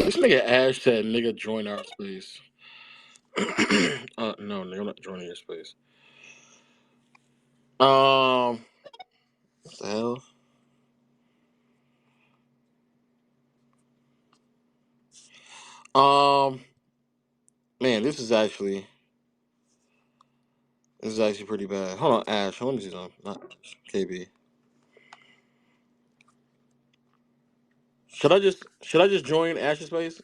This nigga Ash said, "Nigga, join our space." No, nigga, I'm not joining your space. What the hell? Man, this is actually pretty bad. Hold on, Ash. Let me see something. Not KB. Should I just join Ash's space?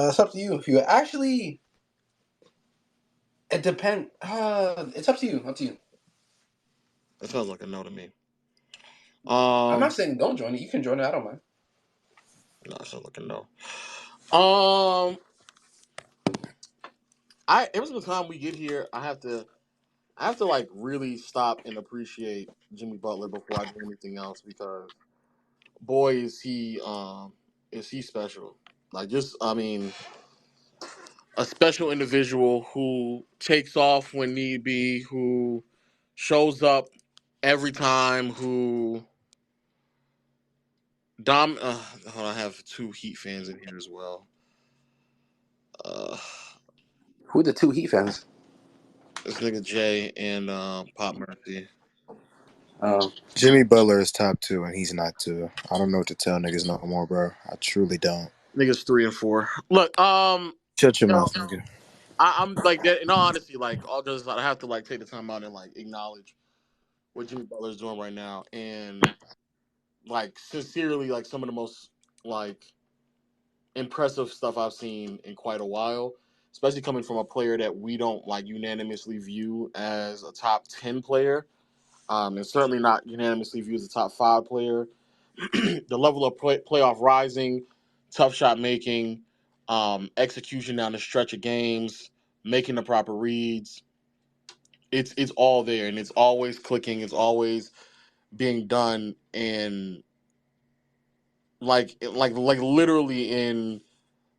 It's up to you. If you actually, it depends. It's up to you. Up to you. That sounds like a no to me. I'm Um, not saying don't join it. You can join it. I don't mind. no, it sounds like a no. Um, every single time we get here, I have to like really stop and appreciate Jimmy Butler before I do anything else because boy is he special. Like just I mean a special individual who takes off when need be, who shows up every time, who hold on, I have two Heat fans in here as well. Uh, Who are the two Heat fans? this nigga Jay and Pop Mercy. Um, Jimmy Butler is top two, and he's not two. I don't know what to tell niggas no more, bro. I truly don't. Niggas 3 and 4. Look, Shut your you know, mouth, nigga. I'm like that. In all honesty, like all just I have to like take the time out and like acknowledge what Jimmy Butler's doing right now, and like sincerely, like some of the most like impressive stuff I've seen in quite a while, especially coming from a player that we don't like unanimously view as a top 10 player, and certainly not unanimously viewed as a top 5 player. The level of playoff rising, tough shot making, execution down the stretch of games, making the proper reads. It's all there, and it's always clicking. It's always being done, and like literally in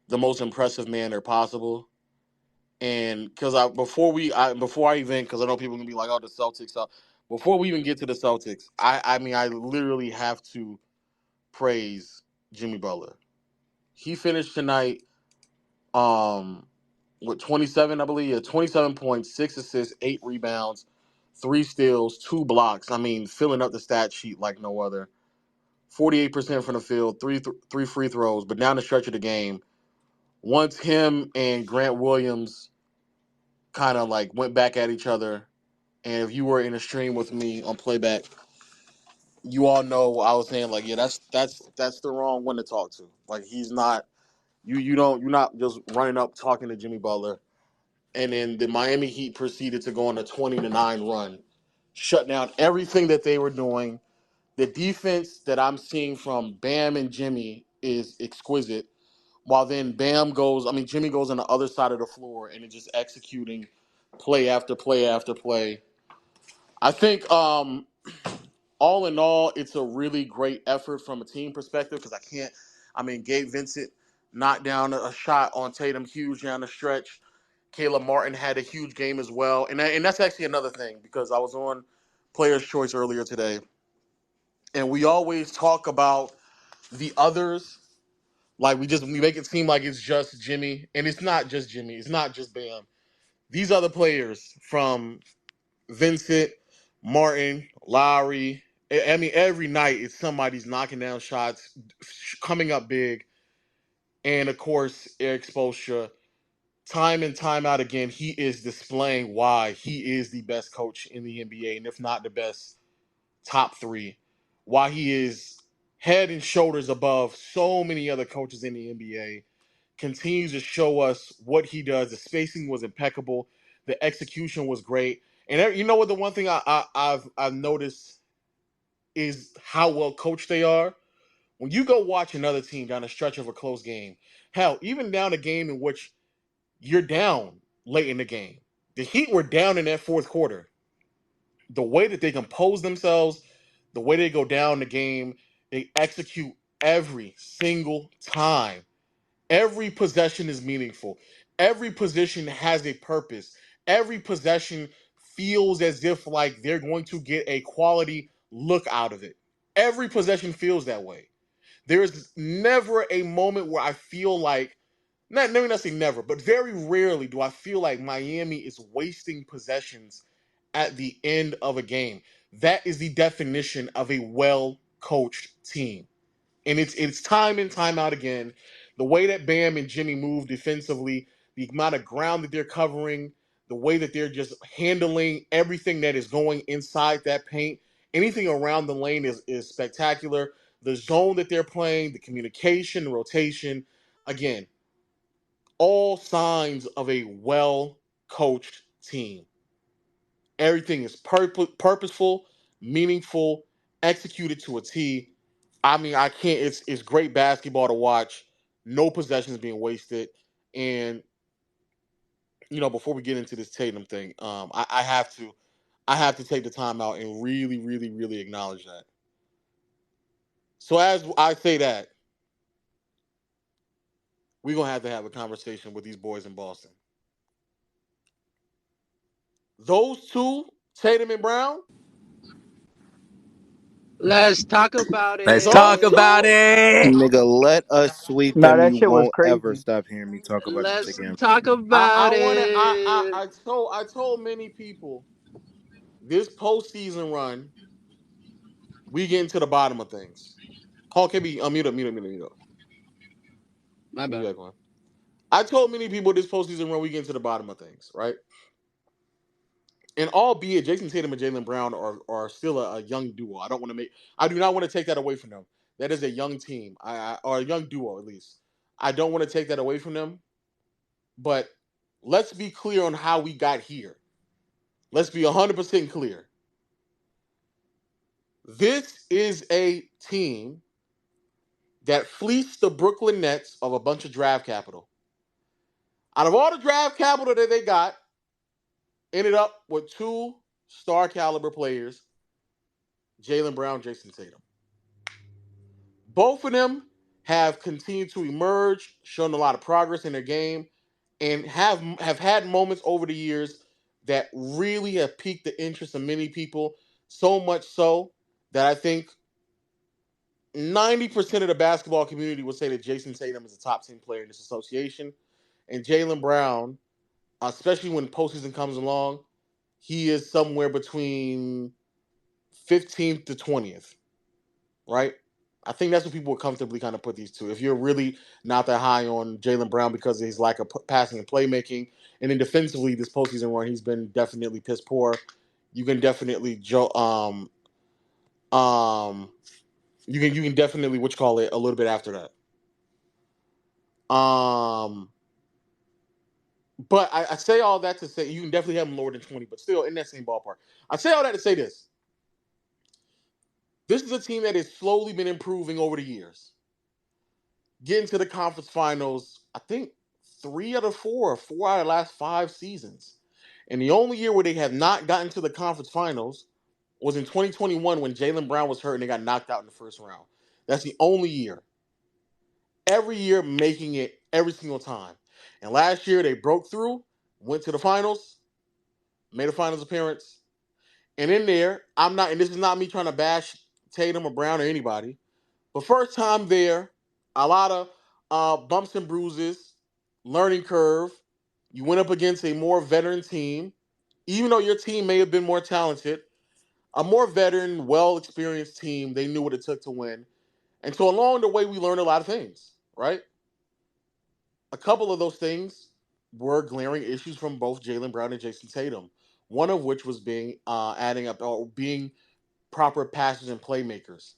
the most impressive manner possible. And because before I even because I know people can be like, oh, the Celtics. Before we even get to the Celtics, I mean I literally have to praise Jimmy Butler. He finished tonight with 27, I believe. Yeah, 27 points, 6 assists, 8 rebounds, 3 steals, 2 blocks. I mean, filling up the stat sheet like no other. 48% from the field, three free throws. But down the stretch of the game, once him and Grant Williams kind of like went back at each other, and if you were in a stream with me on playback, you all know I was saying like, yeah, that's the wrong one to talk to. Like he's not you're not just running up talking to Jimmy Butler. And then the Miami Heat proceeded to go on a 20-9 run, shut down everything that they were doing. The defense that I'm seeing from Bam and Jimmy is exquisite. While then Jimmy goes on the other side of the floor and is just executing play after play after play. I think all in all, it's a really great effort from a team perspective because Gabe Vincent knocked down a shot on Tatum huge down the stretch. Caleb Martin had a huge game as well. And that's actually another thing because I was on Player's Choice earlier today, and we always talk about the others. Like we make it seem like it's just Jimmy, and it's not just Jimmy. It's not just Bam. These other players from Vincent, Martin, Lowry. I mean, every night it's somebody's knocking down shots, coming up big, and of course Eric Spoelstra. Time and time out again, he is displaying why he is the best coach in the NBA, and if not the best, top 3. Why he is head and shoulders above so many other coaches in the NBA. Continues to show us what he does. The spacing was impeccable. The execution was great. And you know what? The one thing I've noticed is how well coached they are. When you go watch another team down a stretch of a close game, hell, even down a game in which you're down late in the game. The Heat were down in that fourth quarter. The way that they compose themselves, the way they go down the game, they execute every single time. Every possession is meaningful. Every possession has a purpose. Every possession feels as if like they're going to get a quality look out of it. Every possession feels that way. There's never a moment where I feel like, not let me not say never, but very rarely do I feel like Miami is wasting possessions at the end of a game. That is the definition of a well coached team. And it's time and time out again. The way that Bam and Jimmy move defensively, the amount of ground that they're covering, the way that they're just handling everything that is going inside that paint, anything around the lane is spectacular. The zone that they're playing, the communication, the rotation, again, all signs of a well coached team. Everything is purposeful, meaningful, executed to a T. I mean, I can't. It's great basketball to watch. No possessions being wasted, and before we get into this Tatum thing, I have to take the time out and really, really, really acknowledge that. So as I say that, we're gonna have to have a conversation with these boys in Boston. Those two, Tatum and Brown, Let's talk about Let's those talk it. about two. it. Nigga, let us sweep No, them. that You shit was won't ever crazy. stop hearing me talk about this Let's again. talk I about want to. it. I told many people this postseason run, we get into the bottom of things. Paul KB, mute up. My We'll be bad. back on. I told many people this postseason run, we get into the bottom of things, right? And albeit Jason Tatum and Jaylen Brown are still a young duo. I do not want to take that away from them. That is a young team, or a young duo at least. I don't want to take that away from them, but let's be clear on how we got here. Let's be 100% clear. This is a team that fleeced the Brooklyn Nets of a bunch of draft capital. Out of all the draft capital that they got, ended up with two star caliber players, Jaylen Brown, Jason Tatum. Both of them have continued to emerge, shown a lot of progress in their game, and have had moments over the years that really have piqued the interest of many people. So much so that I think 90% of the basketball community would say that Jason Tatum is a top 10 player in this association. And Jaylen Brown, especially when postseason comes along, he is somewhere between 15th to 20th, right? I think that's what people would comfortably kind of put these two. If you're really not that high on Jaylen Brown because of his lack of passing and playmaking, and then defensively this postseason run, he's been definitely piss poor. You can definitely um you can definitely what you call it a little bit after that. But I say all that to say you can definitely have him lower than 20, but still in that same ballpark. I say all that to say this. This is a team that has slowly been improving over the years. Getting to the conference finals, I think 3 out of 4 or 4 out of the last 5 seasons. And the only year where they have not gotten to the conference finals was in 2021 when Jaylen Brown was hurt and they got knocked out in the first round. That's the only year. Every year making it every single time. And last year they broke through, went to the finals, made a finals appearance. And in there, and this is not me trying to bash Tatum or Brown or anybody, but first time there, a lot of bumps and bruises, learning curve. You went up against a more veteran team, even though your team may have been more talented, a more veteran, well experienced team. They knew what it took to win. And so along the way, we learned a lot of things, right? A couple of those things were glaring issues from both Jaylen Brown and Jason Tatum. One of which was being adding up or being proper passers and playmakers.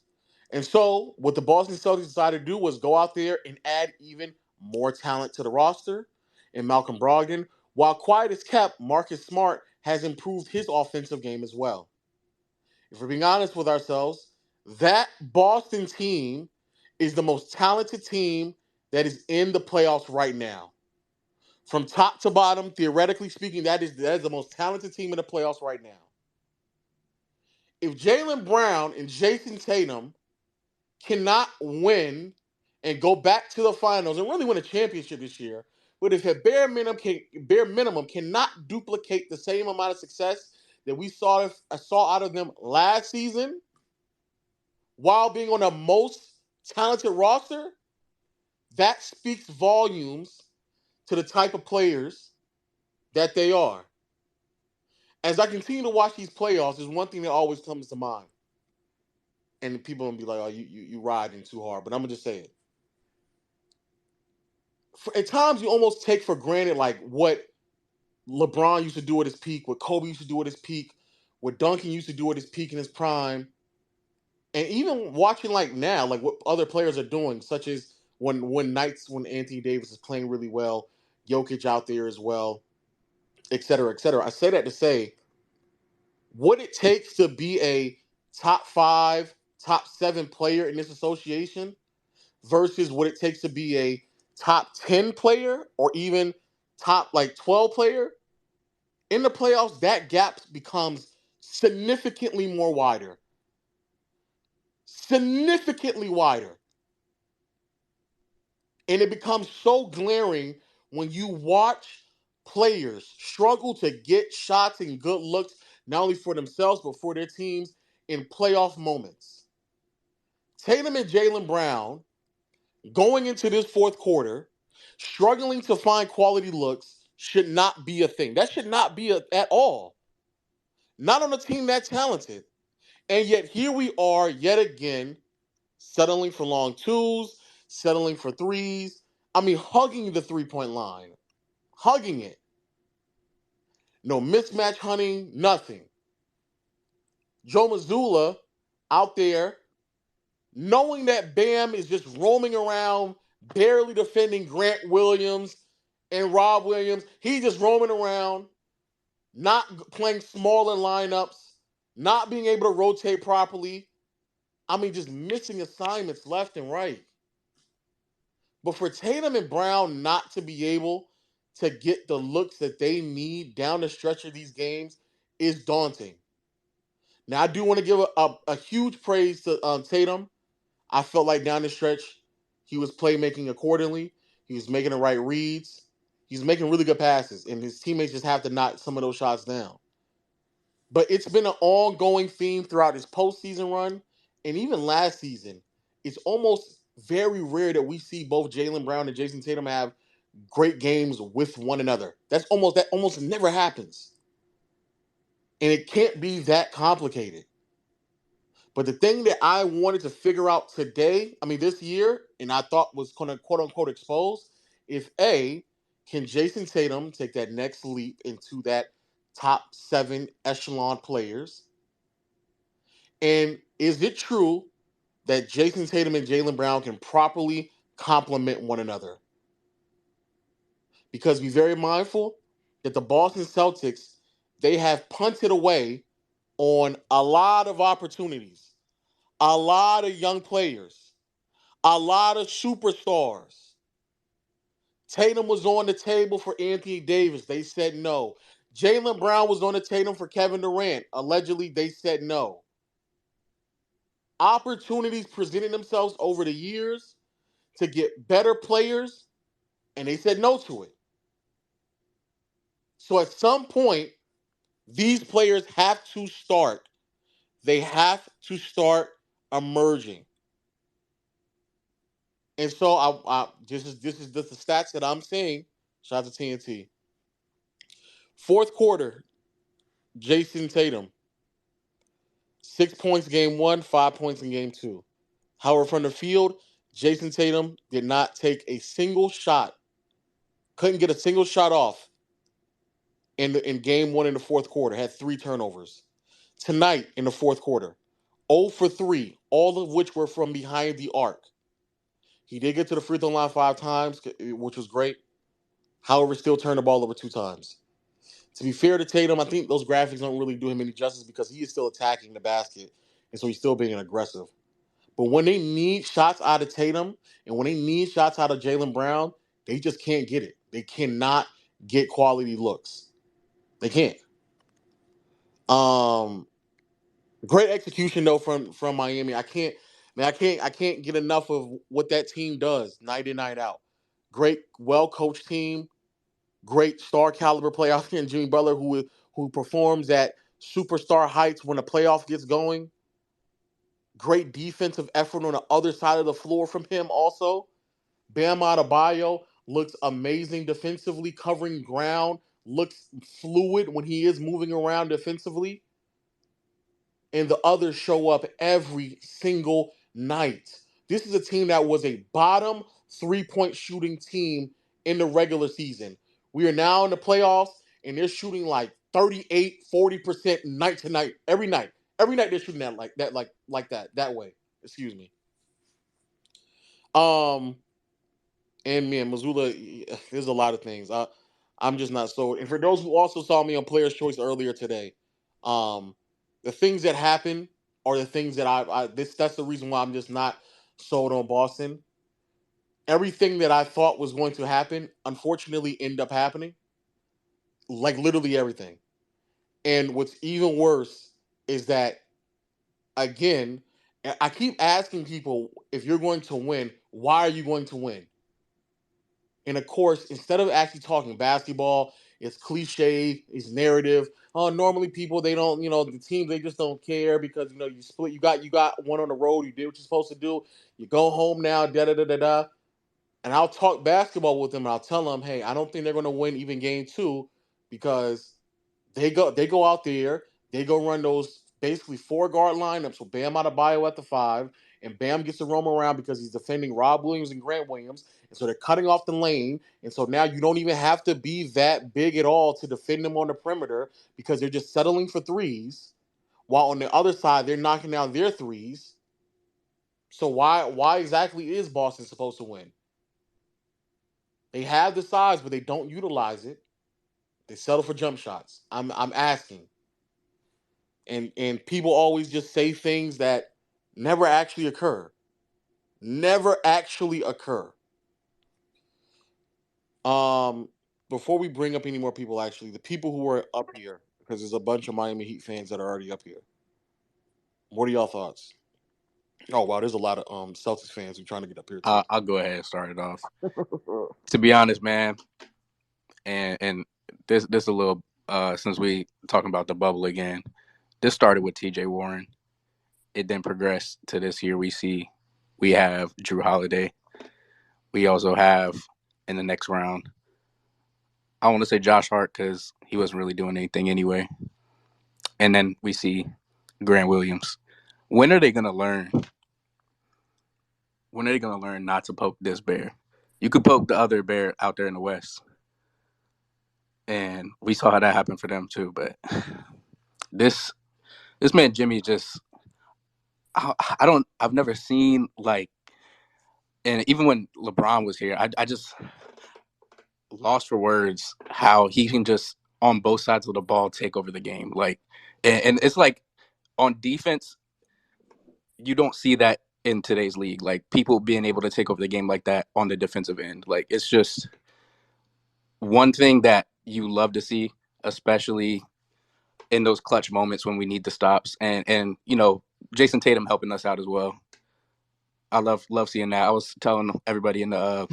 And so, what the Boston Celtics decided to do was go out there and add even more talent to the roster in Malcolm Brogdon. While quiet is kept, Marcus Smart has improved his offensive game as well. If we're being honest with ourselves, that Boston team is the most talented team that is in the playoffs right now. From top to bottom, theoretically speaking, that is the most talented team in the playoffs right now. If Jaylen Brown and Jason Tatum cannot win and go back to the finals and really win a championship this year, but if at bare minimum cannot duplicate the same amount of success that we saw out of them last season, while being on the most talented roster, that speaks volumes to the type of players that they are. As I continue to watch these playoffs, there's one thing that always comes to mind. And people gonna be like, "Oh, you riding too hard," but I'm gonna just say it. At times, you almost take for granted like what LeBron used to do at his peak, what Kobe used to do at his peak, what Duncan used to do at his peak in his prime, and even watching like now, like what other players are doing, such as when Anthony Davis is playing really well, Jokic out there as well, et cetera, et cetera. I say that to say what it takes to be a top 5, top 7 player in this association versus what it takes to be a top 10 player or even top like 12 player in the playoffs, that gap becomes significantly more wider. Significantly wider. And it becomes so glaring when you watch players struggle to get shots and good looks, not only for themselves, but for their teams in playoff moments. Tatum and Jaylen Brown going into this fourth quarter, struggling to find quality looks should not be a thing. That should not be at all. Not on a team that talented. And yet here we are yet again, settling for long twos, settling for threes. I mean, hugging the three-point line. Hugging it. No mismatch hunting, nothing. Joe Mazzulla out there, knowing that Bam is just roaming around, barely defending Grant Williams and Rob Williams. He's just roaming around, not playing smaller lineups, not being able to rotate properly. I mean, just missing assignments left and right. But for Tatum and Brown not to be able to get the looks that they need down the stretch of these games is daunting. Now, I do want to give a huge praise to Tatum. I felt like down the stretch, he was playmaking accordingly. He was making the right reads. He's making really good passes, and his teammates just have to knock some of those shots down. But it's been an ongoing theme throughout his postseason run, and even last season. It's almost very rare that we see both Jaylen Brown and Jason Tatum have great games with one another. That almost never happens, and it can't be that complicated. But the thing that I wanted to figure out today, I mean this year, and I thought was going to quote unquote expose, if A, can Jason Tatum take that next leap into that top 7 echelon players? And is it true that Jason Tatum and Jaylen Brown can properly complement one another? Because be very mindful that the Boston Celtics, they have punted away on a lot of opportunities, a lot of young players, a lot of superstars. Tatum was on the table for Anthony Davis. They said no. Jaylen Brown was on the table for Kevin Durant. Allegedly, they said no. Opportunities presented themselves over the years to get better players, and they said no to it. So at some point, these players have to start. They have to start emerging. And so this is just the stats that I'm seeing. Shout out to TNT. Fourth quarter, Jason Tatum, 6 points game one, 5 points in game two. However, from the field, Jason Tatum did not take a single shot, couldn't get a single shot off in game one in the fourth quarter, had 3 turnovers. Tonight in the fourth quarter, 0 for 3, all of which were from behind the arc. He did get to the free throw line 5 times, which was great. However, still turned the ball over 2 times. To be fair to Tatum, I think those graphics don't really do him any justice because he is still attacking the basket, and so he's still being aggressive. But when they need shots out of Tatum and when they need shots out of Jaylen Brown, they just can't get it. They cannot get quality looks. They can't. Um, Great execution though from Miami. I can't get enough of what that team does night in night out. Great, well coached team. Great star caliber playoff and Jimmy Butler who performs at superstar heights when the playoff gets going. Great defensive effort on the other side of the floor from him also. Bam Adebayo looks amazing defensively, covering ground, looks fluid when he is moving around defensively. And the others show up every single night. This is a team that was a bottom 3-point shooting team in the regular season. We are now in the playoffs, and they're shooting like 38, 40% night to night, every night. Every night they're shooting that way. Excuse me. Um, and man, Missoula, there's a lot of things. I'm just not sold. And for those who also saw me on Players Choice earlier today, um, the things that happen are the things that that's the reason why I'm just not sold on Boston. Everything that I thought was going to happen, unfortunately, ended up happening. Like literally everything. And what's even worse is that again, I keep asking people if you're going to win, why are you going to win? And of course, instead of actually talking basketball, it's cliche, it's narrative. Oh, normally people they don't, the team they just don't care because you split. You got one on the road. You did what you're supposed to do. You go home now. Da da da da da. And I'll talk basketball with them. And I'll tell them, hey, I don't think they're going to win even game two because they go out there, they go run those basically four guard lineups with Bam Adebayo at the five, and Bam gets to roam around because he's defending Rob Williams and Grant Williams, and so they're cutting off the lane, and so now you don't even have to be that big at all to defend them on the perimeter because they're just settling for threes, while on the other side they're knocking down their threes. So why exactly is Boston supposed to win? They have the size, but they don't utilize it. They settle for jump shots. I'm asking. And people always just say things that never actually occur. Never actually occur. Um, Before we bring up any more people, actually, the people who are up here, because there's a bunch of Miami Heat fans that are already up here. What are y'all thoughts? Oh wow, there's a lot of Celtics fans who are trying to get up here too. I'll go ahead and start it off. To be honest, man, and this a little since we talking about the bubble again. This started with T.J. Warren. It then progressed to this year. We have Drew Holiday. We also have in the next round. I want to say Josh Hart because he wasn't really doing anything anyway. And then we see Grant Williams. When are they gonna learn? When are they gonna learn not to poke this bear? You could poke the other bear out there in the West, and we saw how that happened for them too. But this this man Jimmy just I've never seen like, and even when LeBron was here, I just lost for words how he can just on both sides of the ball take over the game. Like, and it's like on defense, you don't see that in today's league. Like people being able to take over the game like that on the defensive end. Like it's just one thing that you love to see, especially in those clutch moments when we need the stops. And Jason Tatum helping us out as well. I love seeing that. I was telling everybody in the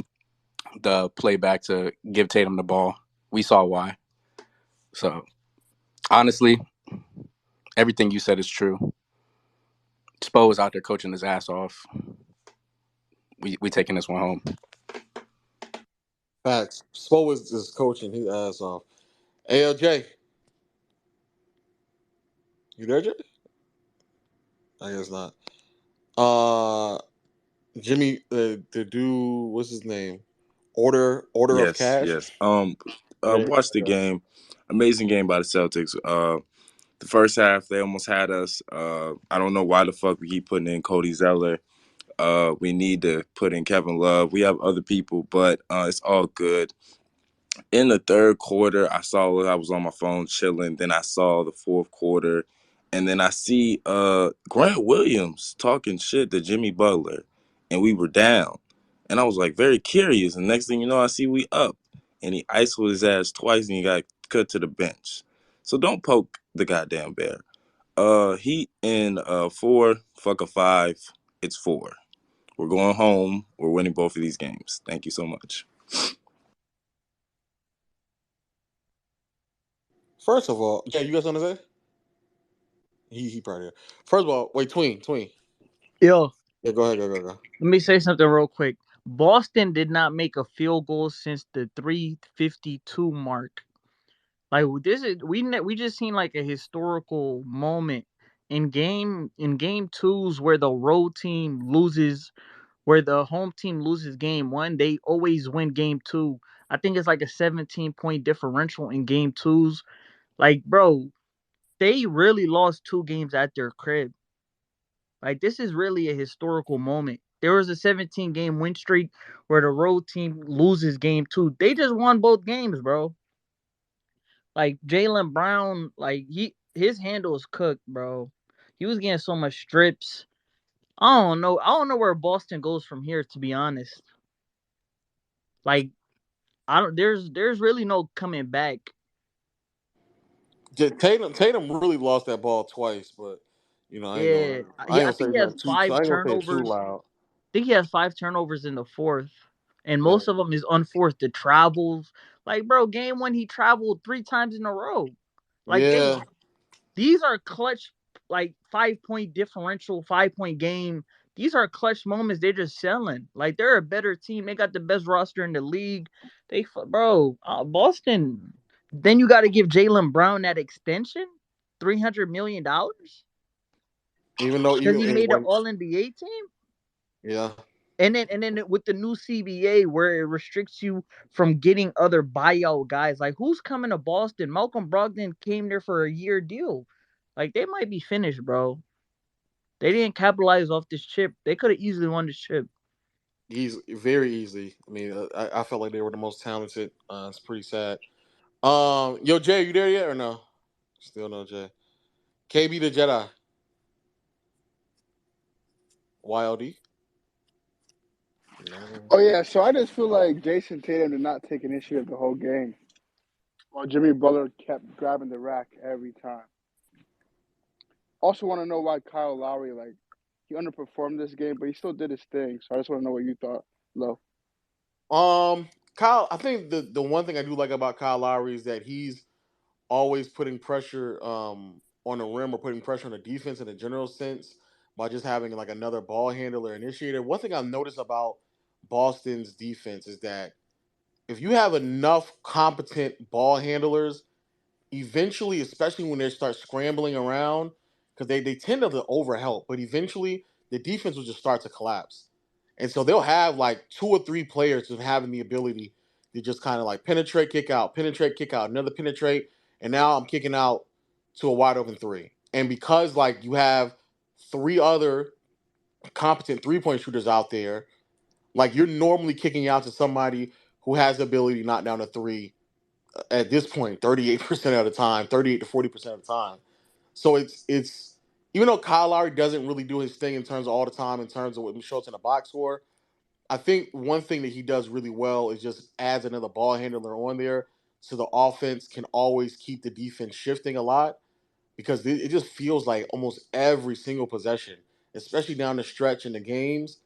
playback to give Tatum the ball. We saw why. So honestly, everything you said is true. Spo is out there coaching his ass off. We taking this one home. Facts. Spo is coaching his ass off. ALJ, you there, Jay? I guess not. Uh, Jimmy, the dude, what's his name? Order of Yes, Cash. yes. Yeah. Watched the game. Amazing game by the Celtics. The first half they almost had us. I don't know why the fuck we keep putting in Cody Zeller. We need to put in Kevin Love. We have other people, but it's all good. In the third quarter, I was on my phone chilling. Then I saw the fourth quarter, and then I see Grant Williams talking shit to Jimmy Butler, and we were down. And I was like very curious. And next thing you know, I see we up, and he isolated his ass twice, and he got cut to the bench. So don't poke the goddamn bear. Heat in four, fuck a five. It's four. We're going home. We're winning both of these games. Thank you so much. First of all, yeah, you got something to say? He probably. First of all, wait, tween. Yo, Yeah, go ahead, go. let me say something real quick. Boston did not make a field goal since the 352 mark. Like this is we just seen like a historical moment in game twos where the road team loses, where the home team loses game one, they always win game two. I think it's like a 17-point differential in game twos. Like, bro, they really lost two games at their crib. Like, this is really a historical moment. There was a 17 game win streak where the road team loses game two. They just won both games, bro. Like Jalen Brown, like his handle is cooked, bro. He was getting so much strips. I don't know. I don't know where Boston goes from here, to be honest. Like, I don't. There's really no coming back. Tatum really lost that ball twice, but Yeah, I ain't I gonna think say he has nothing too. five I ain't gonna say it too turnovers. loud. I think he has five turnovers in the fourth, and Yeah, most of them is unforced. The travels, like, bro, game one he traveled three times in a row. Like, yeah. these are clutch, like 5 point differential, 5 point game. These are clutch moments. They're just selling. Like, they're a better team. They got the best roster in the league. Bro, Boston. Then you got to give Jalen Brown that extension, $300 million, Even though because even he made an when All NBA team. yeah, And then with the new CBA where it restricts you from getting other buyout guys, like who's coming to Boston? Malcolm Brogdon came there for a year deal. Like they might be finished, bro. They didn't capitalize off this chip. They could have easily won this chip. he's very easy. I mean, I felt like they were the most talented. It's pretty sad. Yo, Jay, you there yet or no? Still no, Jay. KB the Jedi. YLD. No. Oh yeah, so I just feel like Jason Tatum did not take initiative the whole game, while Jimmy Butler kept grabbing the rack every time. Also, want to know why Kyle Lowry he underperformed this game, but he still did his thing. So I just want to know what you thought, Lo. Kyle, I think the one thing I do like about Kyle Lowry is that he's always putting pressure on the rim or putting pressure on the defense in a general sense by just having like another ball handler initiator. One thing I've noticed about Boston's defense is that if you have enough competent ball handlers, eventually, especially when they start scrambling around, because they tend to overhelp, but eventually the defense will just start to collapse. And so they'll have like two or three players of having the ability to just kind of like penetrate, kick out, another penetrate, and now I'm kicking out to a wide open three. And because like you have three other competent 3 point shooters out there, like you're normally kicking out to somebody who has the ability to knock down a three at this point 38% of the time, 38 to 40% of the time. So it's even though Kyle Lowry doesn't really do his thing in terms of all the time in terms of what he shows in the box score, I think one thing that he does really well is just adds another ball handler on there so the offense can always keep the defense shifting a lot because it just feels like almost every single possession, especially down the stretch in the games,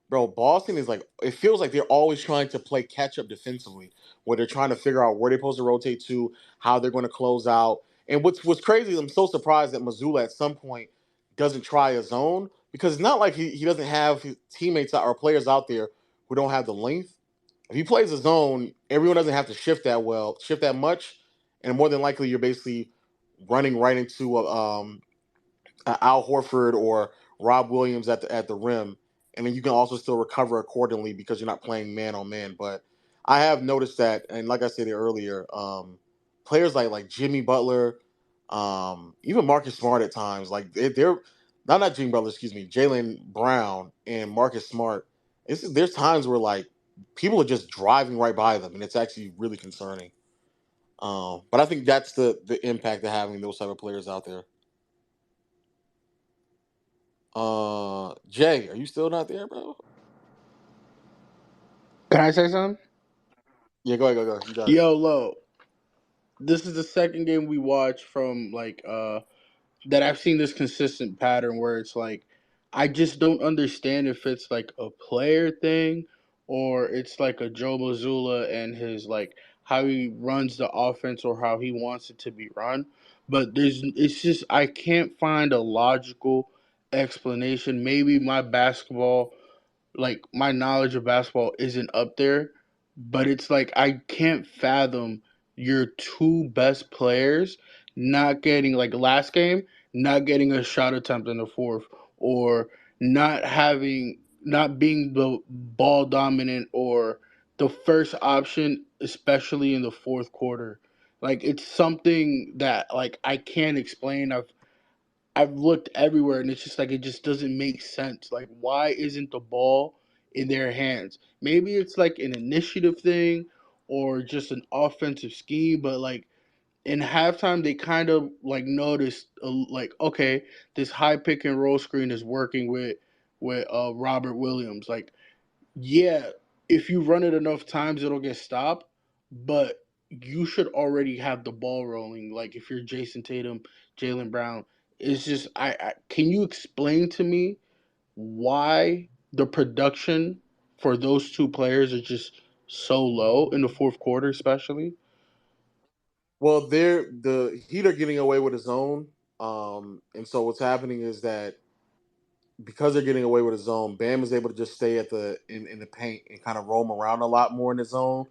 bro, Boston is like it feels like they're always trying to play catch up defensively, where they're trying to figure out where they're supposed to rotate to, how they're going to close out. And what's crazy is I'm so surprised that Missoula at some point doesn't try a zone because it's not like he doesn't have his teammates or players out there who don't have the length. If he plays a zone, everyone doesn't have to shift that much, and more than likely you're basically running right into Al Horford or Rob Williams at the rim, and then you can also still recover accordingly because you're not playing man on man. But I have noticed that, and like I said earlier, players like Jimmy Butler, even Marcus Smart at times, like they're not Jimmy Butler, excuse me, Jalen Brown and Marcus Smart. There's times where like people are just driving right by them, and it's actually really concerning. But I think that's the impact of having those type of players out there. Jay, are you still not there, bro? Can I say something? Yeah, go ahead, go. You got it. Yo, Lo. This is the second game we watched from that I've seen this consistent pattern where it's like I just don't understand if it's like a player thing or it's like a Joe Mazzulla and his like how he runs the offense or how he wants it to be run. But it's just I can't find a logical explanation. Maybe my basketball, like my knowledge of basketball isn't up there, but it's like I can't fathom your two best players not getting, like last game, not getting a shot attempt in the fourth, or not being the ball dominant or the first option, especially in the fourth quarter. Like it's something that like I can't explain. I've looked everywhere and it's just like it just doesn't make sense. Like why isn't the ball in their hands? Maybe it's like an initiative thing or just an offensive scheme, but like in halftime they kind of like noticed like okay, this high pick and roll screen is working with Robert Williams. Like yeah, if you run it enough times it'll get stopped, but you should already have the ball rolling. Like if you're Jason Tatum, Jalen Brown, it's just I can you explain to me why the production for those two players is just so low in the fourth quarter, especially? Well, the Heat are getting away with his own, and so what's happening is that because they're getting away with his zone, Bam is able to just stay at in the paint and kind of roam around a lot more in his zone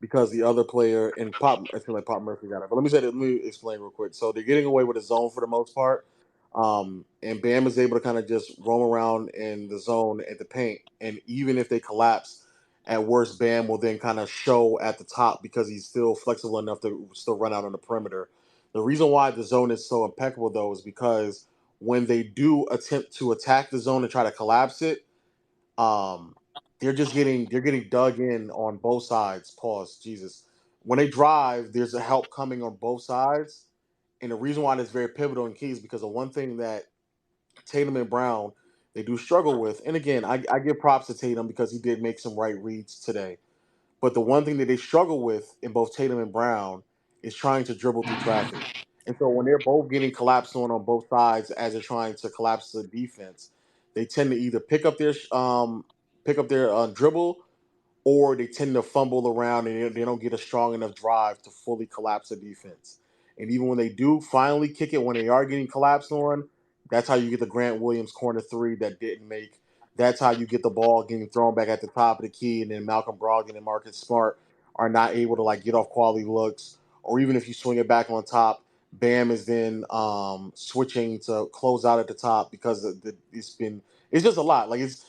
because the other player and Pop I feel like Pop Murphy got it. But let me explain real quick. So they're getting away with his zone for the most part. And Bam is able to kind of just roam around in the zone at the paint. And even if they collapse, at worst, Bam will then kind of show at the top because he's still flexible enough to still run out on the perimeter. The reason why the zone is so impeccable though is because when they do attempt to attack the zone and try to collapse it, um, they're getting dug in on both sides. Pause. Jesus. When they drive, there's a help coming on both sides, and the reason why that's very pivotal and key is because the one thing that Tatum and Brown they do struggle with, and again, I give props to Tatum because he did make some right reads today. But the one thing that they struggle with in both Tatum and Brown is trying to dribble through traffic. And so when they're both getting collapsed on both sides as they're trying to collapse the defense, they tend to either pick up their dribble or they tend to fumble around and they don't get a strong enough drive to fully collapse the defense. And even when they do finally kick it, when they are getting collapsed on, that's how you get the Grant Williams corner three that didn't make. That's how you get the ball getting thrown back at the top of the key, and then Malcolm Brogdon and Marcus Smart are not able to like get off quality looks, or even if you swing it back on top, Bam is then switching to close out at the top because it's just a lot. Like it's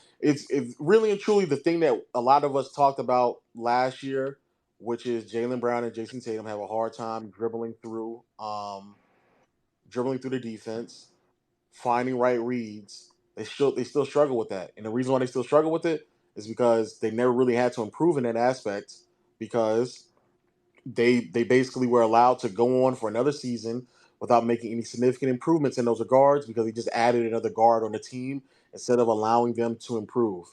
really and truly the thing that a lot of us talked about last year, which is Jalen Brown and Jason Tatum have a hard time dribbling through the defense, finding right reads. They still struggle with that, and the reason why they still struggle with it is because they never really had to improve in that aspect because they basically were allowed to go on for another season without making any significant improvements in those regards because they just added another guard on the team instead of allowing them to improve.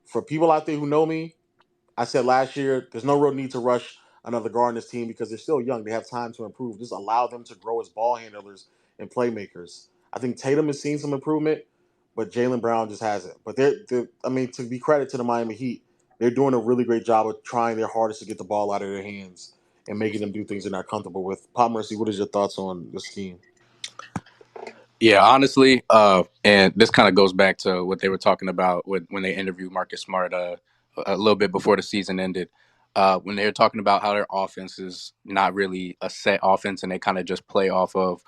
For people out there who know me, I said last year there's no real need to rush another guard in this team because they're still young. They have time to improve. Just allow them to grow as ball handlers and playmakers. I think Tatum has seen some improvement, but Jalen Brown just hasn't. But I mean, to be credit to the Miami Heat, they're doing a really great job of trying their hardest to get the ball out of their hands and making them do things they're not comfortable with. Pop Mercy, what is your thoughts on the scheme? Yeah, honestly, and this kind of goes back to what they were talking about when they interviewed Marcus Smart a little bit before the season ended. When they were talking about how their offense is not really a set offense and they kind of just play off of,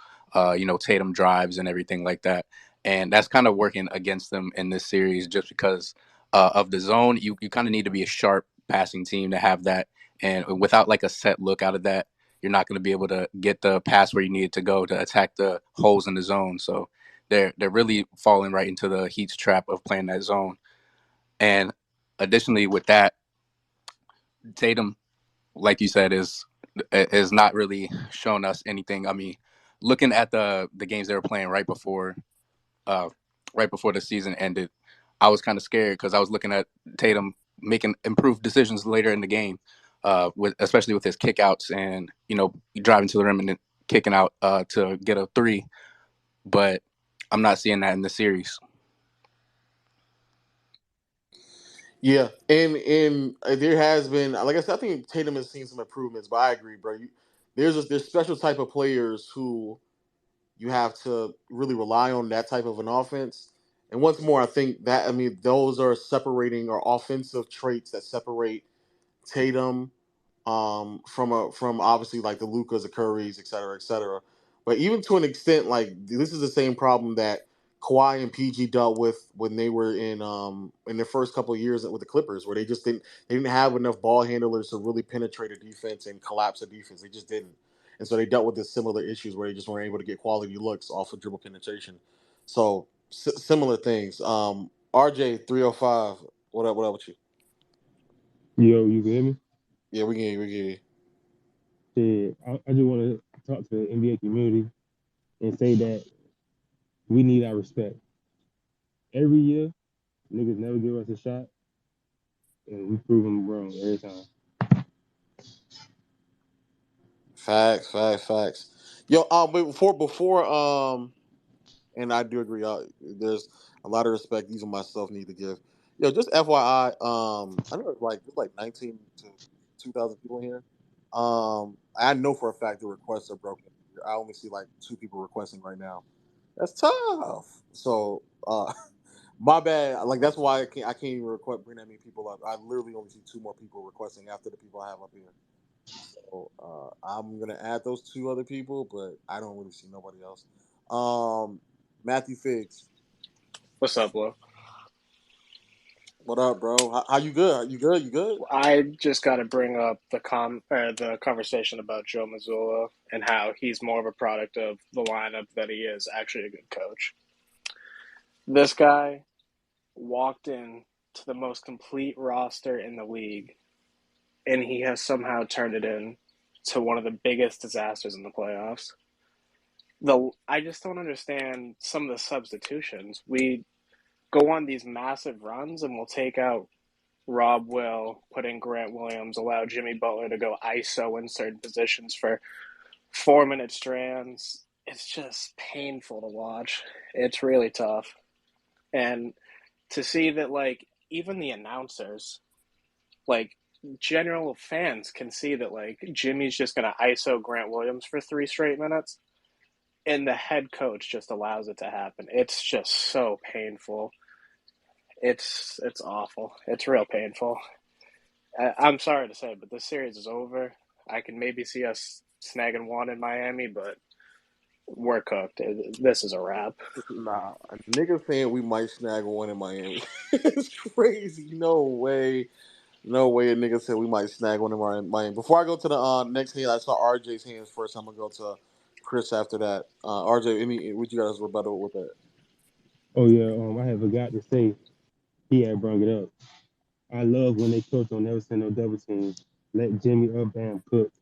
Tatum drives and everything like that. And that's kind of working against them in this series just because of the zone. You kind of need to be a sharp passing team to have that. And without like a set look out of that, you're not going to be able to get the pass where you need it to go to attack the holes in the zone. So they're really falling right into the Heat's trap of playing that zone. And additionally, with that, Tatum, like you said, is not really showing us anything. I mean, looking at the games they were playing uh, right before the season ended, I was kind of scared because I was looking at Tatum making improved decisions later in the game, with especially with his kickouts and driving to the rim and then kicking out to get a three. But I'm not seeing that in the series. Yeah, and there has been, like I said, I think Tatum has seen some improvements, but I agree, bro. There's special type of players who you have to really rely on that type of an offense. And once more, I think that those are separating or offensive traits that separate Tatum from obviously like the Lucas, the Currys, et cetera, et cetera. But even to an extent, like this is the same problem that Kawhi and PG dealt with when they were in their first couple of years with the Clippers, where they didn't have enough ball handlers to really penetrate a defense and collapse a defense. They just didn't, and so they dealt with the similar issues where they just weren't able to get quality looks off of dribble penetration. So similar things. RJ 305. What up? What up with you? Yo, you can hear me? Yeah, we can. We can. Yeah, I just want to talk to the NBA community and say that we need our respect. Every year, niggas never give us a shot, and we prove them wrong every time. Facts, facts, facts. Yo, but and I do agree. There's a lot of respect even myself need to give. Yo, just FYI, I know there's like 19 to 2,000 people in here. I know for a fact the requests are broken. I only see like 2 people requesting right now. That's tough. So, my bad. Like that's why I can't even request bring that many people up. I literally only see 2 more people requesting after the people I have up here. So I'm gonna add those 2 other people, but I don't really see nobody else. Matthew Figs, What's up, Will? what up, bro? How you good? You good? You good? I just got to bring up the conversation about Joe Mazzulla and how he's more of a product of the lineup than he is actually a good coach. This guy walked in to the most complete roster in the league, and he has somehow turned it in to one of the biggest disasters in the playoffs. I just don't understand some of the substitutions. We go on these massive runs, and we'll take out Rob Will, put in Grant Williams, allow Jimmy Butler to go ISO in certain positions for 4-minute strands. It's just painful to watch. It's really tough. And to see that, like, even the announcers, like, general fans can see that, like, Jimmy's just going to ISO Grant Williams for 3 straight minutes, and the head coach just allows it to happen. It's just so painful. It's awful. It's real painful. I'm sorry to say, but this series is over. I can maybe see us snagging one in Miami, but we're cooked. This is a wrap. Nah, a nigga saying we might snag one in Miami. It's crazy. No way. No way a nigga said we might snag one in Miami. Before I go to the next hand, I saw RJ's hands first. I'm gonna go to Chris after that. RJ, what you guys rebuttal with that? Oh yeah, I had forgot to say he had brought it up. I love when they coach on never send no double teams. Let Jimmy up Bam cook.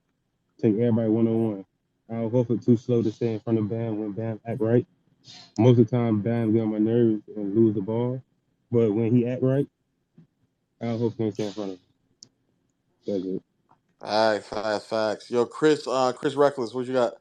Take everybody 1-on-1. Al Horford too slow to stay in front of Bam when Bam act right. Most of the time, Bam get on my nerves and lose the ball. But when he act right, Al Horford can't stay in front of him. That's it. All right, facts. Yo, Chris Reckless, what you got?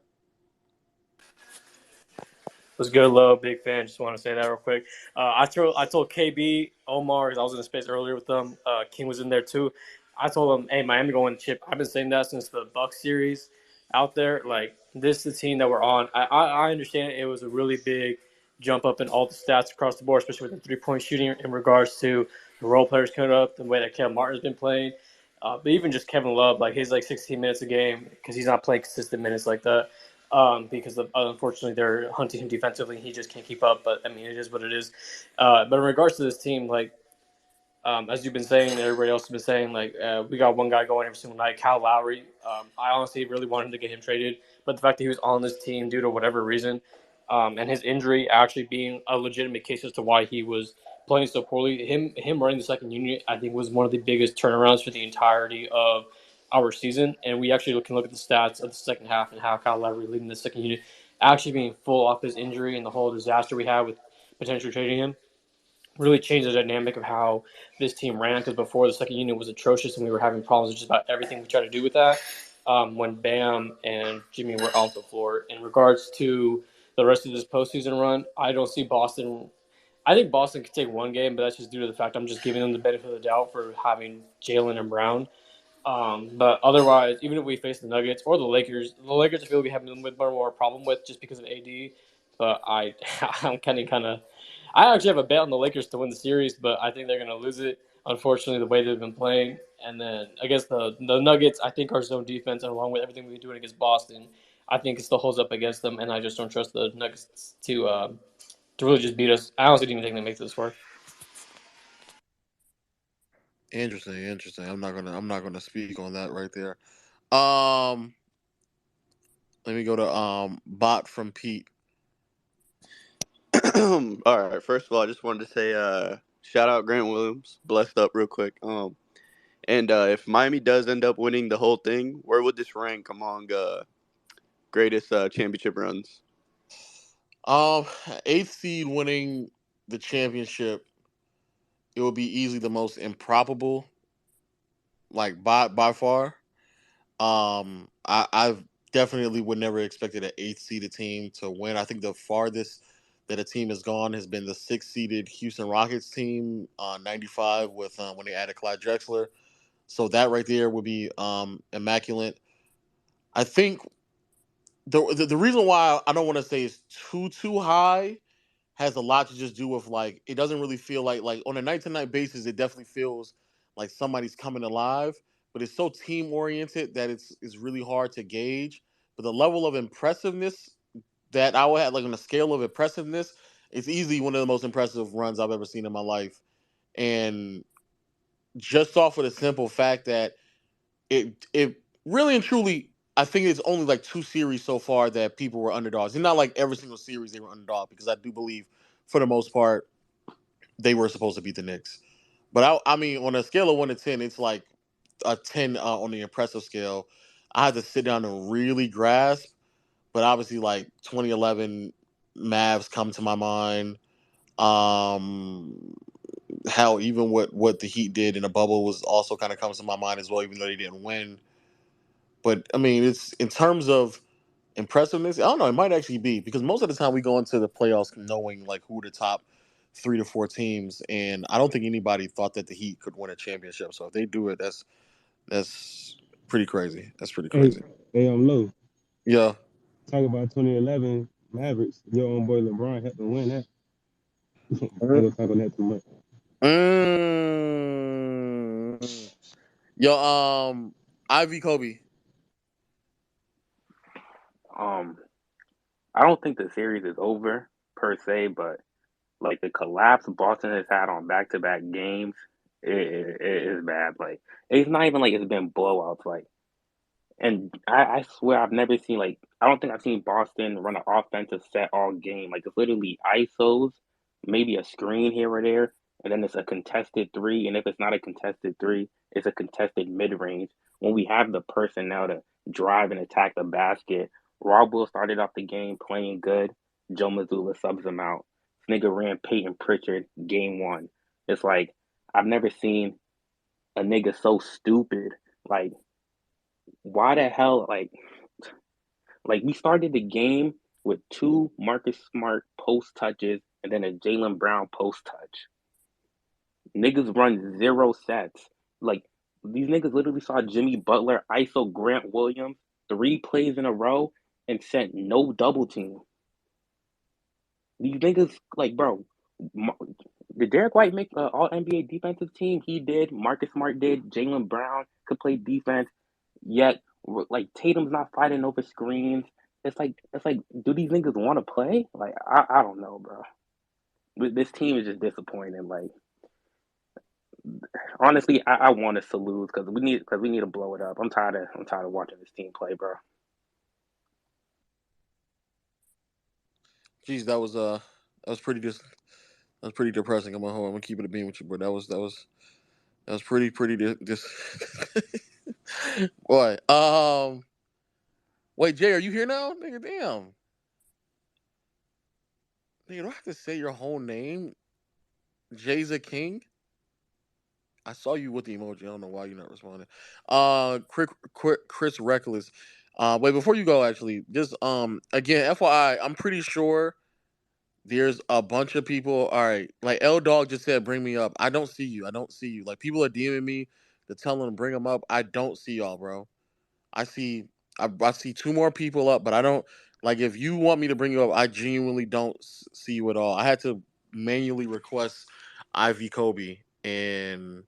Was good, low, big fan. Just want to say that real quick. I told KB Omar because I was in the space earlier with them. King was in there too. I told him, "Hey, Miami going to chip." I've been saying that since the Bucks series out there. Like this is the team that we're on. I understand it was a really big jump up in all the stats across the board, especially with the 3-point shooting in regards to the role players coming up, the way that Kevin Martin's been playing. But even just Kevin Love, like his 16 minutes a game because he's not playing consistent minutes like that because unfortunately they're hunting him defensively. He just can't keep up. But I mean, it is what it is. But in regards to this team, like as you've been saying, everybody else has been saying, like we got one guy going every single night, Kyle Lowry. I honestly really wanted to get him traded, but the fact that he was on this team due to whatever reason, and his injury actually being a legitimate case as to why he was playing so poorly, him running the second unit, I think was one of the biggest turnarounds for the entirety of our season. And we actually can look at the stats of the second half and how Kyle Lowry leading the second unit, actually being full off his injury and the whole disaster we had with potentially trading him really changed the dynamic of how this team ran because before the second unit was atrocious and we were having problems with just about everything we tried to do with that when Bam and Jimmy were off the floor. In regards to the rest of this postseason run, I don't see Boston. I think Boston could take one game, but that's just due to the fact I'm just giving them the benefit of the doubt for having Jalen and Brown. But otherwise, even if we face the Nuggets or the Lakers I feel we have a little bit more problem with just because of AD. But I'm kind of I actually have a bet on the Lakers to win the series, but I think they're going to lose it. Unfortunately, the way they've been playing, and then I guess the Nuggets, I think our zone defense, and along with everything we've been doing against Boston, I think it still holds up against them, and I just don't trust the Nuggets to really just beat us. I honestly didn't think they make this far. Interesting. I'm not gonna speak on that right there. Um, Let me go to bot from Pete. All right. First of all, I just wanted to say, shout out Grant Williams, blessed up real quick. And if Miami does end up winning the whole thing, where would this rank among greatest championship runs? Um, Eighth seed winning the championship, it would be easily the most improbable, like by far. I definitely would never expected an eighth seeded team to win. I think the farthest that a team has gone has been the sixth seeded Houston Rockets team, '95 with when they added Clyde Drexler. So that right there would be immaculate. I think the reason why I don't want to say it's too high has a lot to just do with like it doesn't really feel like on a night to night basis it definitely feels like somebody's coming alive, but it's so team oriented that it's really hard to gauge. But the level of impressiveness that I would have like on a scale of impressiveness, it's easily one of the most impressive runs I've ever seen in my life. And just off of the simple fact that it really and truly I think it's only like two series so far that people were underdogs. It's not like every single series they were underdog because I do believe for the most part they were supposed to beat the Knicks. But I mean, on a scale of 1 to 10, it's like a 10 on the impressive scale. I had to sit down and really grasp. But obviously, like 2011 Mavs come to my mind. Um, how even what the Heat did in the bubble was also kind of comes to my mind as well, even though they didn't win. But I mean, it's in terms of impressiveness. I don't know. It might actually be because most of the time we go into the playoffs knowing like who the top 3 to 4 teams, and I don't think anybody thought that the Heat could win a championship. So if they do it, that's pretty crazy. That's pretty Hey, crazy. hey, I'm low. Yeah. Talk about 2011 Mavericks. Your own boy LeBron helped them win that. I Mm. ain't gonna talk on that too much. Yo, Ivy Kobe. Um, I don't think the series is over per se, but like the collapse Boston has had on back to back games, it is bad. Like it's not even like it's been blowouts. Like and I swear I've never seen like I don't think I've seen Boston run an offensive set all game. Like it's literally ISOs, maybe a screen here or there, and then it's a contested three. And if it's not a contested three, it's a contested mid range. When we have the personnel to drive and attack the basket, Rob Will started off the game playing good. Joe Mazzulla subs him out. This nigga ran Peyton Pritchard game one. It's like I've never seen a nigga so stupid. Like why the hell like we started the game with two Marcus Smart post touches and then a Jalen Brown post touch. Niggas run zero sets. Like these niggas literally saw Jimmy Butler ISO Grant Williams 3 plays in a row and sent no double team. These niggas like bro, did Derek White make All NBA defensive team? He did. Marcus Smart did. Jalen Brown could play defense. Yet, like Tatum's not fighting over screens. It's like, do these niggas want to play? Like, I don't know, bro. This team is just disappointing. Like, honestly, I want us to lose because we need to blow it up. I'm tired of watching this team play, bro. Jeez, that was that was pretty depressing. I'm gonna keep it a beam with you, bro. That was pretty boy. Wait, Jay, are you here now? Nigga, damn. Nigga, do I have to say your whole name? Jay's a king. I saw you with the emoji. I don't know why you're not responding. Chris Reckless. Wait, before you go, actually, just again, FYI, I'm pretty sure there's a bunch of people. All right, like L Dog just said, bring me up. I don't see you. I don't see you. Like people are DMing me to tell them to bring them up. I don't see y'all, bro. I see, I see two more people up, but I don't like. If you want me to bring you up, I genuinely don't see you at all. I had to. manually request IV Kobe, and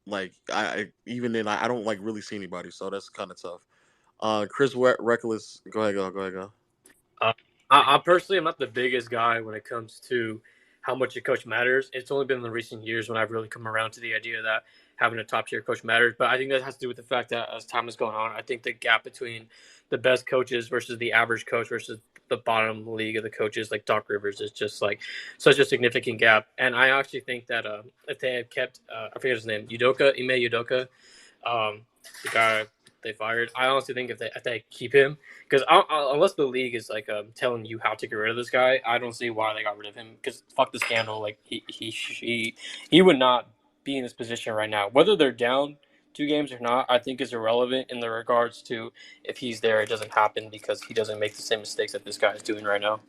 like I even then I don't like really see anybody, so that's kind of tough. Chris Reckless, go ahead, go ahead, go. Uh, I personally am not the biggest guy when it comes to how much a coach matters. It's only been in the recent years when I've really come around to the idea that having a top tier coach matters. But I think that has to do with the fact that as time has gone on, I think the gap between the best coaches versus the average coach versus the bottom league of the coaches like Doc Rivers is just like such a significant gap. And I actually think that if they had kept I forget his name, Ime Udoka, the guy they fired. I honestly think if they keep him, because unless the league is like telling you how to get rid of this guy, I don't see why they got rid of him. Because fuck the scandal, like he would not be in this position right now. Whether they're down 2 games or not, I think is irrelevant in the regards to if he's there, it doesn't happen because he doesn't make the same mistakes that this guy is doing right now.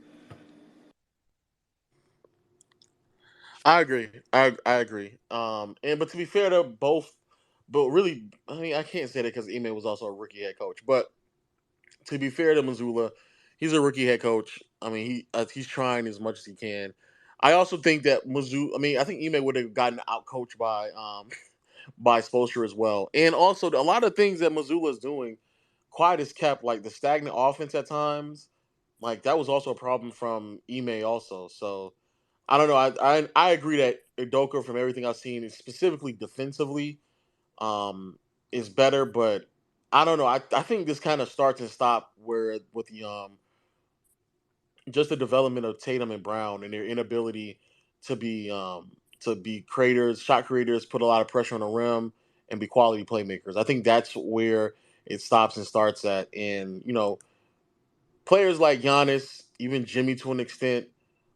I agree. I agree. And but to be fair, to both, but really, I mean, I can't say that because Ime was also a rookie head coach. But to be fair to Missoula, he's a rookie head coach. I mean, he's trying as much as he can. I also think that Mizzou. I mean, I think Ime would have gotten out coached by by Spoelstra as well. And also, a lot of things that Missoula is doing, quiet is kept. Like the stagnant offense at times, like that was also a problem from Ime also. So I don't know. I agree that Udoka, from everything I've seen, is specifically defensively, um, is better. But I don't know. I think this kind of starts and stop where with the just the development of Tatum and Brown and their inability to be creators, shot creators, put a lot of pressure on the rim, and be quality playmakers. I think that's where it stops and starts at. And players like Giannis, even Jimmy to an extent,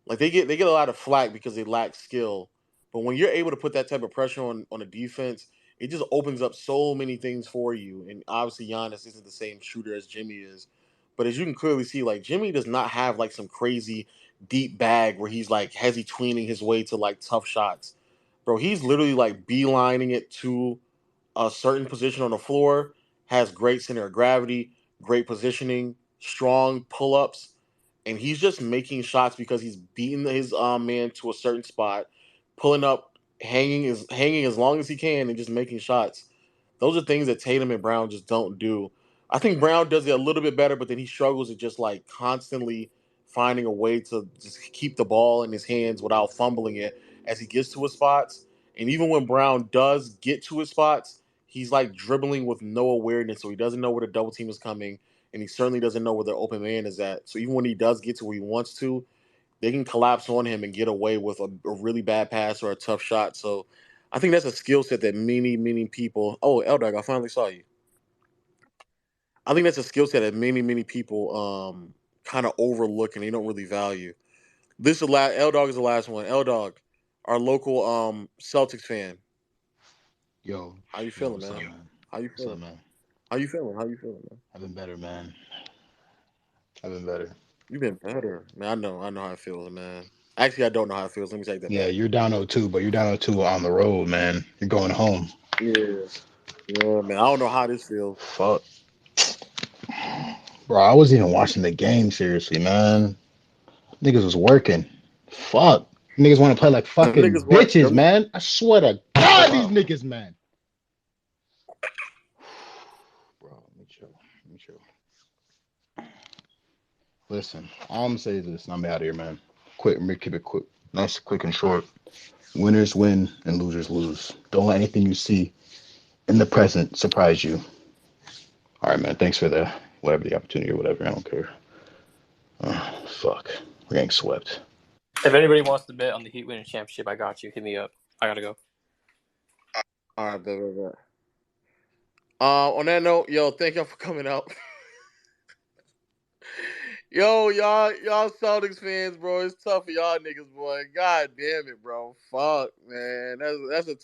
like they get a lot of flack because they lack skill. But when you're able to put that type of pressure on a defense, it just opens up so many things for you. And obviously Giannis isn't the same shooter as Jimmy is. But as you can clearly see, like Jimmy does not have like some crazy deep bag where he's like hezzy tweening his way to like tough shots. Bro, he's literally like beelining it to a certain position on the floor, has great center of gravity, great positioning, strong pull ups, and he's just making shots because he's beating his man to a certain spot, pulling up, hanging as long as he can, and just making shots. Those are things that Tatum and Brown just don't do. I think Brown does it a little bit better, but then he struggles at just like constantly finding a way to just keep the ball in his hands without fumbling it as he gets to his spots. And even when Brown does get to his spots, he's like dribbling with no awareness, so he doesn't know where the double team is coming, and he certainly doesn't know where the open man is at. So even when he does get to where he wants to, they can collapse on him and get away with a really bad pass or a tough shot. So I think that's a skill set that many people. Oh, Eldog, I finally saw you. I think that's a skill set that many people kind of overlook and they don't really value. This is the last. Eldog is the last one. Eldog, our local Celtics fan. Yo, How you yo, feeling, what's up, man? man? How you What's up, feeling? man? How you feeling? How you feeling, man? I've been better, man. I've been better. You've been better, man. I know how it feels, man. Actually, I don't know how it feels. Let me take that Yeah, back. you're down 0-2, but you're down 0-2 on the road, man. You're going home. Yeah, yeah, man. I don't know how this feels. Fuck. Bro, I wasn't even watching the game seriously, man. Niggas was working. Fuck. Niggas want to play like Them fucking niggas work. bitches, Them. man. I swear to Oh God, these wow. niggas, man. Bro, let me chill. Let me chill. Listen, all I'm gonna say is this, and I'm out of here, man. Quick, let me keep it quick. Nice, quick, and short. Winners win and losers lose. Don't let anything you see in the present surprise you. All right, man. Thanks for the whatever the opportunity or whatever. I don't care. Fuck. We're getting swept. If anybody wants to bet on the Heat winning championship, I got you. Hit me up. I gotta go. All right, bet. On that note, yo, thank y'all for coming out. Yo, y'all Celtics fans, bro. It's tough for y'all niggas, boy. God damn it, bro. Fuck, man. That's a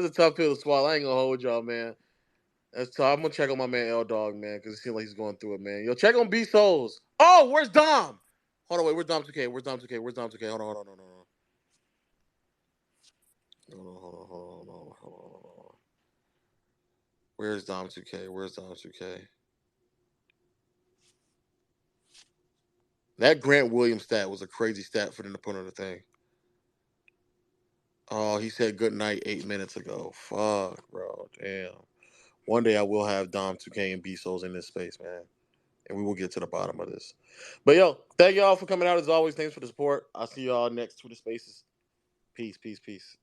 tough pill to swallow. I ain't gonna hold y'all, man. That's tough. I'm gonna check on my man L Dog, man, because it seems like he's going through it, man. Yo, check on B Souls. Oh, where's Dom? Hold on, wait. Where's Dom 2K? Where's Dom 2K? Where's Dom 2K? Hold on. Where's Dom 2K? Where's Dom 2K? That Grant Williams stat was a crazy stat for them to put on the thing. Oh, he said good night 8 minutes ago. Fuck, bro. Damn. One day I will have Dom 2K and B-Souls in this space, man. And we will get to the bottom of this. But yo, thank y'all for coming out as always. Thanks for the support. I'll see y'all next Twitter Spaces. Peace, peace, peace.